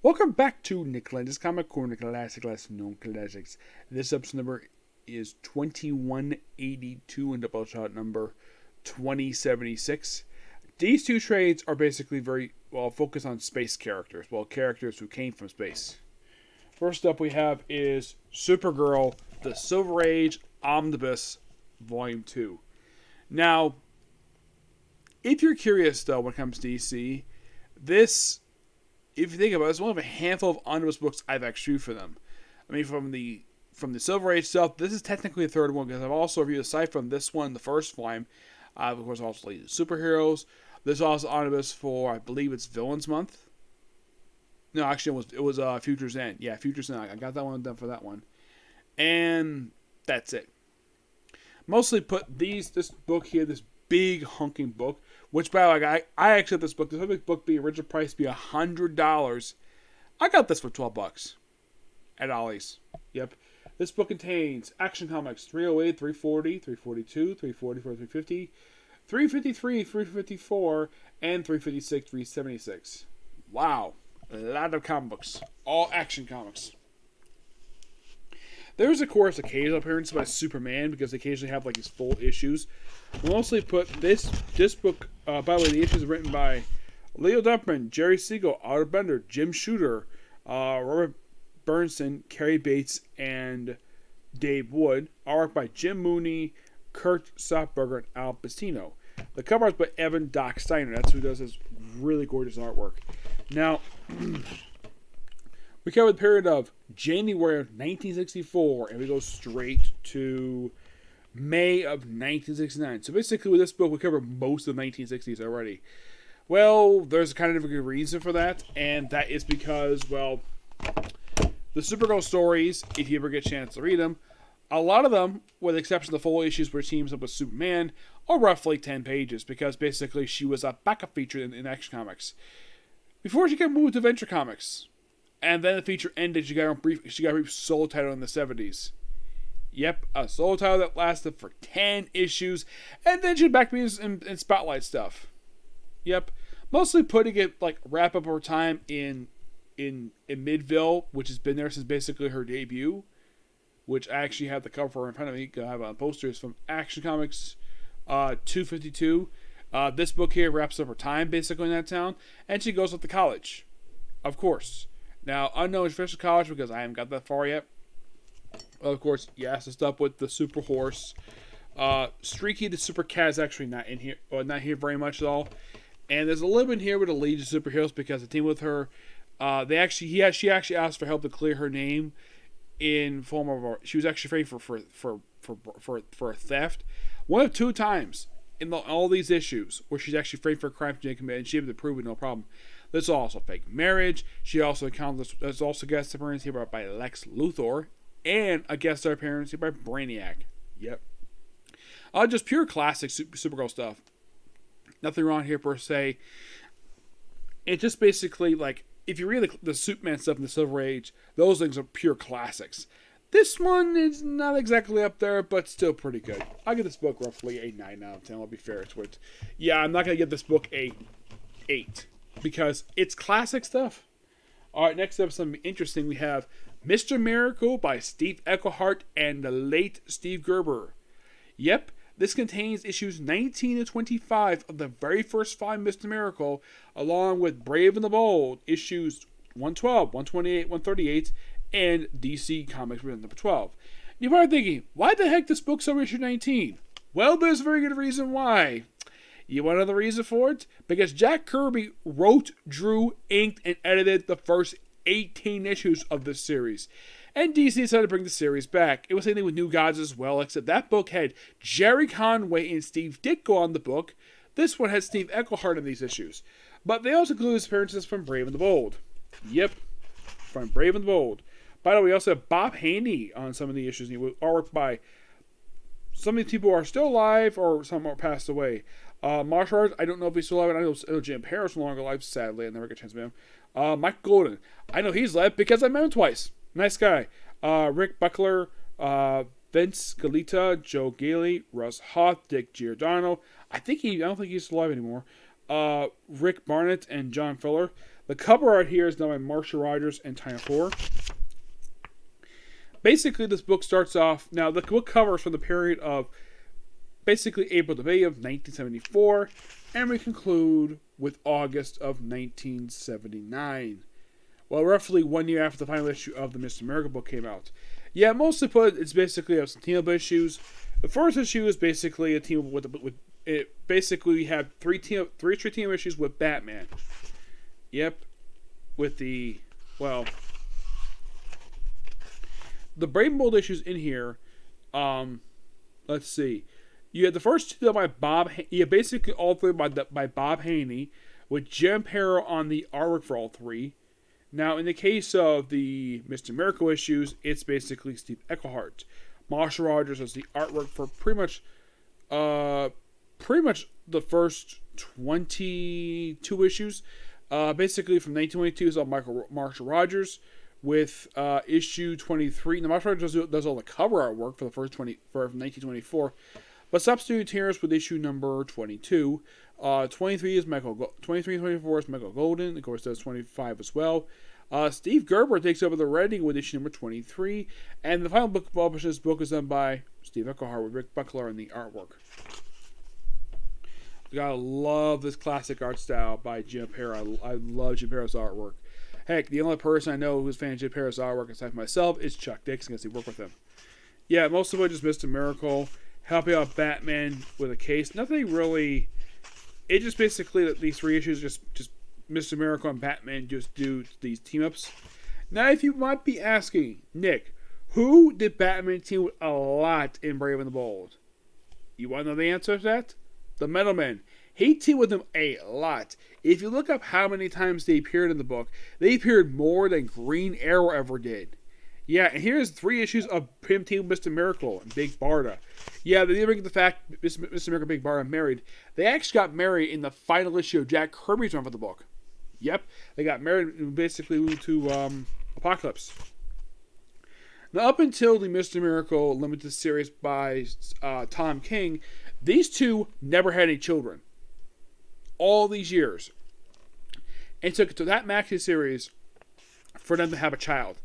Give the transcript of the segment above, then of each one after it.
Welcome back to Nick Lenz's Comic Corner, Classic Less Known Classics. This episode number is 2182 and Doubleshot number 2076. These two trades are basically very well focused on space characters, characters who came from space. First up we have is Supergirl, the Silver Age Omnibus, Volume 2. Now, if you're curious though when it comes to DC, this, if you think about it, it's one of a handful of omnibus books I've actually reviewed for them. I mean, from the Silver Age stuff, this is technically the third one because I've also reviewed, aside from this one, the first volume, of course, also the superheroes. There's also omnibus for, I believe it's Villains Month. No, actually, it was Future's End. Yeah, Future's End. I got that one done for that one, and that's it. Mostly put this book here, this big hunking book. Which, by the way, I actually got this book. This book, the original price, be $100. I got this for $12 at Ollie's. Yep. This book contains Action Comics 308, 340, 342, 344, 350, 353, 354, and 356, 376. Wow. A lot of comic books. All action comics. There's, of course, occasional appearances by Superman because they occasionally have like these full issues. We'll mostly put this book, by the way, the issues are written by Leo Dumpman, Jerry Siegel, Otto Bender, Jim Shooter, Robert Bernstein, Carrie Bates, and Dave Wood. Art by Jim Mooney, Kurt Softberger, and Al Pacino. The cover is by Evan Doc Steiner. That's who does this really gorgeous artwork. Now, we cover the period of January of 1964, and we go straight to May of 1969. So basically, with this book, we cover most of the 1960s already. Well, there's kind of a good reason for that, and that is because, well, the Supergirl stories, if you ever get a chance to read them, a lot of them, with the exception of the full issues where she teams up with Superman, are roughly 10 pages, because basically she was a backup feature in Action Comics. Before she got moved to Adventure Comics. And then the feature ended. She got a brief solo title in the 70s. Yep, a solo title that lasted for 10 issues, and then she back me in Spotlight stuff. Yep, mostly putting it like wrap up her time in Midville, which has been there since basically her debut. Which I actually have the cover for in front of me. I have posters from Action Comics 252. This book here wraps up her time basically in that town, and she goes up to college, of course. Now, unknown official college because I haven't got that far yet. Well, of course, yes, the stuff with the Super Horse. Streaky the Super Cat is actually not in here, or not here very much at all. And there's a little bit here with the Legion of Superheroes because the team with her, she actually asked for help to clear her name in form of she was actually framed for a theft. One of two times in all these issues where she's actually framed for a crime she didn't commit, and she able to prove it no problem. There's also fake marriage. She also there's also guest appearance here by Lex Luthor, and a guest star appearance here by Brainiac. Yep. Just pure classic Supergirl stuff. Nothing wrong here per se. It's just basically like if you read the Superman stuff in the Silver Age, those things are pure classics. This one is not exactly up there, but still pretty good. I'll give this book roughly a 9 out of 10. I'll be fair to it. Yeah, I'm not gonna give this book a 8. Because it's classic stuff. Alright, next up, something interesting. We have Mr. Miracle by Steve Englehart and the late Steve Gerber. Yep, this contains issues 19 to 25 of the very first 5 Mr. Miracle, along with Brave and the Bold, issues 112, 128, 138, and DC Comics number 12. You're probably thinking, why the heck this book's over issue 19? Well, there's a very good reason why. You want to know the reason for it? Because Jack Kirby wrote, drew, inked, and edited the first 18 issues of this series. And DC decided to bring the series back. It was the same thing with New Gods as well, except that book had Jerry Conway and Steve Ditko on the book. This one had Steve Englehart in these issues. But they also include appearances from Brave and the Bold. Yep, from Brave and the Bold. By the way, we also have Bob Haney on some of the issues. Artwork by some of these people are still alive or some are passed away. Martial arts, I don't know if he's still alive. I know Jim Harris no longer alive, sadly. I never get a chance to meet him. Mike Golden, I know he's alive because I met him twice. Nice guy. Rick Buckler, Vince Galita, Joe Gailey, Russ Hoth, Dick Giordano. I don't think he's alive anymore. Rick Barnett and John Fuller. The cover art here is done by Marcia Rogers and Tina Ford. Basically, this book starts off... Now, the book covers from the period of basically April to May of 1974, and we conclude with August of 1979. Well, roughly 1 year after the final issue of the Mr. Miracle book came out. Yeah, mostly put, it's basically some team-up issues. The first issue is basically a team with it. Basically, we have three straight team issues with Batman. Yep, with the Brave and Bold issues in here. Let's see. You had the first two by Bob. Yeah, basically all three by Bob Haney, with Jim Pero on the artwork for all three. Now, in the case of the Mr. Miracle issues, it's basically Steve Englehart. Marcia Rogers does the artwork for pretty much the first 22 issues. Basically, from 1922 is all Marcia Rogers, with issue 23. Now, Marcia Rogers does all the cover artwork for the first from 1924, but substitutes here with issue number 22. 23 is Michael. 23 and 24 is Michael Golden. Of course, does 25 as well. Steve Gerber takes over the writing with issue number 23, and the final book published this book is done by Steve Englehart with Rick Buckler in the artwork. You gotta love this classic art style by Jim Pero. I love Jim Pero's artwork. Heck, the only person I know who's a fan of Jim Pero's artwork aside from myself is Chuck Dixon, because he worked with him. Yeah, most of it just Mr. Miracle, helping out Batman with a case. Nothing really. It just basically these three issues just Mr. Miracle and Batman just do these team-ups. Now, if you might be asking, Nick, who did Batman team with a lot in Brave and the Bold? You want to know the answer to that? The Metal Man. He teamed with him a lot. If you look up how many times they appeared in the book, they appeared more than Green Arrow ever did. Yeah, and here's 3 issues of him teaming with Mr. Miracle and Big Barda. Yeah, they didn't bring the fact Mr. Miracle and Big Barda married. They actually got married in the final issue of Jack Kirby's run for the book. Yep, they got married and basically moved to Apocalypse. Now, up until the Mr. Miracle limited series by Tom King, these two never had any children. All these years. And it took to that maxi series for them to have a child.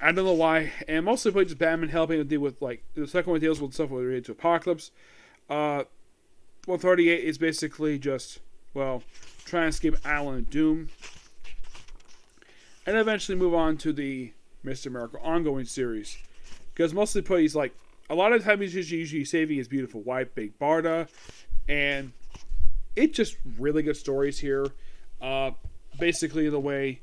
I don't know why. And mostly played just Batman helping to deal with, like, the second one deals with stuff related to Apocalypse. 138 is basically just, well, trying to escape Alan and Doom. And eventually move on to the Mr. Miracle ongoing series. Because mostly put he's like, a lot of times he's usually saving his beautiful wife, Big Barda. And it's just really good stories here. Basically the way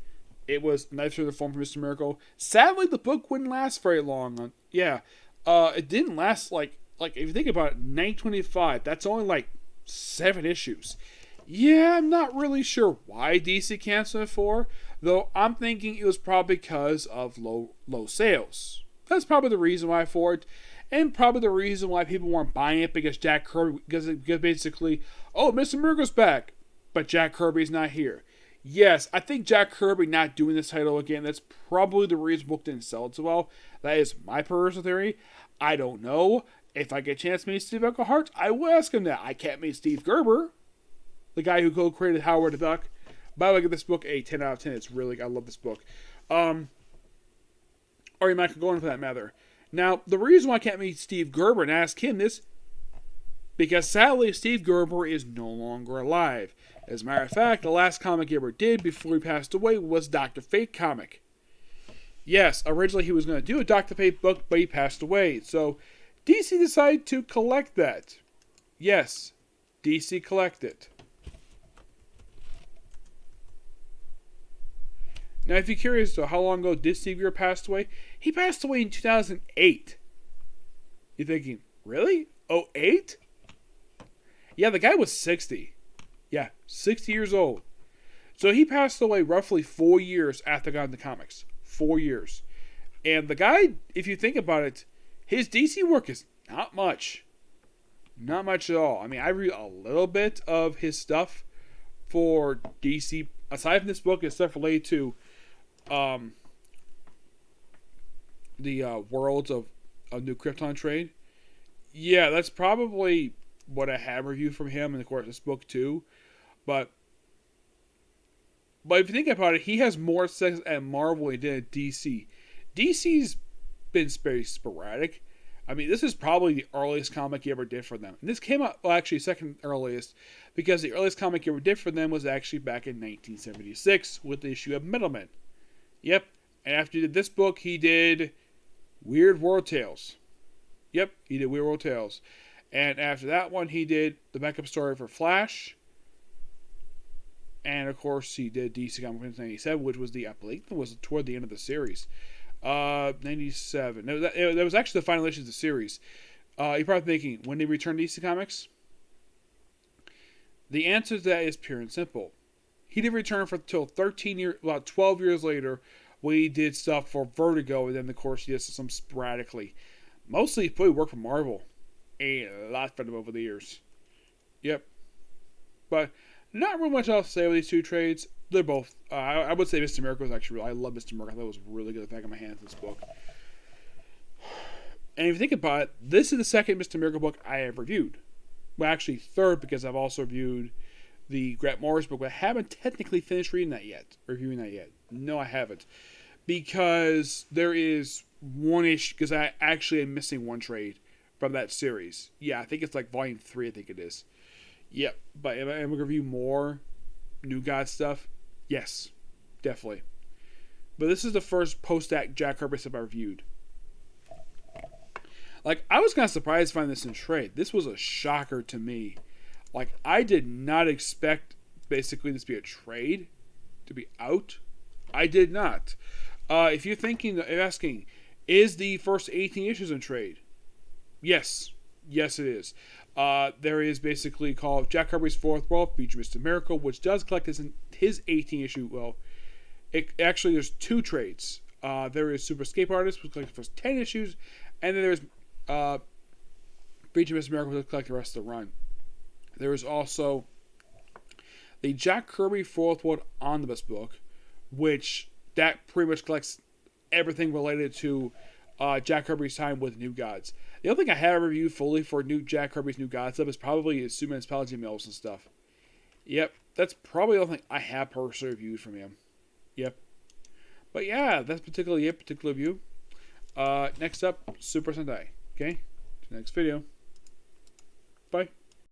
it was Knife Through the Form for Mr. Miracle. Sadly, the book wouldn't last very long. It didn't last like if you think about it, 925. That's only like 7 issues. Yeah, I'm not really sure why DC canceled it for, though I'm thinking it was probably because of low sales. That's probably the reason why for it, and probably the reason why people weren't buying it because Jack Kirby, because basically, oh, Mr. Miracle's back, but Jack Kirby's not here. Yes, I think Jack Kirby not doing this title again, that's probably the reason the book didn't sell it so well. That is my personal theory. I don't know. If I get a chance to meet Steve Englehart, I will ask him that. I can't meet Steve Gerber, the guy who co-created Howard the Duck. By the way, give this book a 10 out of 10. It's really, I love this book. Or Michael Gordon for that matter. Now, the reason why I can't meet Steve Gerber and ask him this, because sadly, Steve Gerber is no longer alive. As a matter of fact, the last comic he ever did before he passed away was Dr. Fate comic. Yes, originally he was going to do a Dr. Fate book, but he passed away. So, DC decided to collect that. Yes, DC collected. Now, if you're curious to how long ago did Steve Gerber pass away, he passed away in 2008. You're thinking, really? 08? Yeah, the guy was 60. Yeah, 60 years old. So he passed away roughly 4 years after got into comics. 4 years. And the guy, if you think about it, his DC work is not much. Not much at all. I mean, I read a little bit of his stuff for DC. Aside from this book, it's stuff related to the worlds of New Krypton trade. Yeah, that's probably what I have reviewed from him, and of course this book too. But But if you think about it, he has more success at Marvel than he did at DC. DC's been very sporadic. I mean, this is probably the earliest comic he ever did for them. And this came out, well, actually, second earliest, because the earliest comic he ever did for them was actually back in 1976 with the issue of Middleman. Yep. And after he did this book, he did Weird World Tales. Yep, he did Weird World Tales. And after that one, he did the backup story for Flash. And, of course, he did DC Comics 97, which was I believe it was toward the end of the series. 97. No, that was actually the final issue of the series. You're probably thinking, when did he return to DC Comics? The answer to that is pure and simple. He didn't return for until 12 years later, when he did stuff for Vertigo, and then, of course, he did some sporadically. Mostly, he probably worked for Marvel. A lot for them over the years. Yep. But not really much else to say with these two trades. They're both. I would say Mr. Miracle was actually. I love Mr. Miracle. I thought it was really good. The back of my hands in this book. And if you think about it, this is the second Mr. Miracle book I have reviewed. Well, actually, third, because I've also reviewed the Grant Morris book, but I haven't technically finished reviewing that yet. No, I haven't. Because there is one issue, because I actually am missing one trade from that series. Yeah, I think it's like volume 3, I think it is. Yep, but am I going to review more New God stuff? Yes, definitely. But this is the first post-act Jack Kirby stuff I reviewed. Like, I was kind of surprised to find this in trade. This was a shocker to me. Like, I did not expect, basically, this to be a trade, to be out. I did not. If you're asking, is the first 18 issues in trade? Yes. Yes, it is. There is basically called Jack Kirby's Fourth World, featuring Mr. Miracle, which does collect his 18 issue. Well, actually, there's two trades. There is Super Escape Artist, which collects the first 10 issues, and then there's featuring Mr. Miracle, which collects the rest of the run. There is also the Jack Kirby Fourth World Omnibus book, which that pretty much collects everything related to Jack Kirby's time with New Gods. The only thing I have reviewed fully for Jack Kirby's New Gods stuff is probably his Superman's Apology Mills and stuff. Yep, that's probably the only thing I have personally reviewed from him. Yep. But yeah, that's particular review. Next up, Super Sentai. Okay, to the next video. Bye.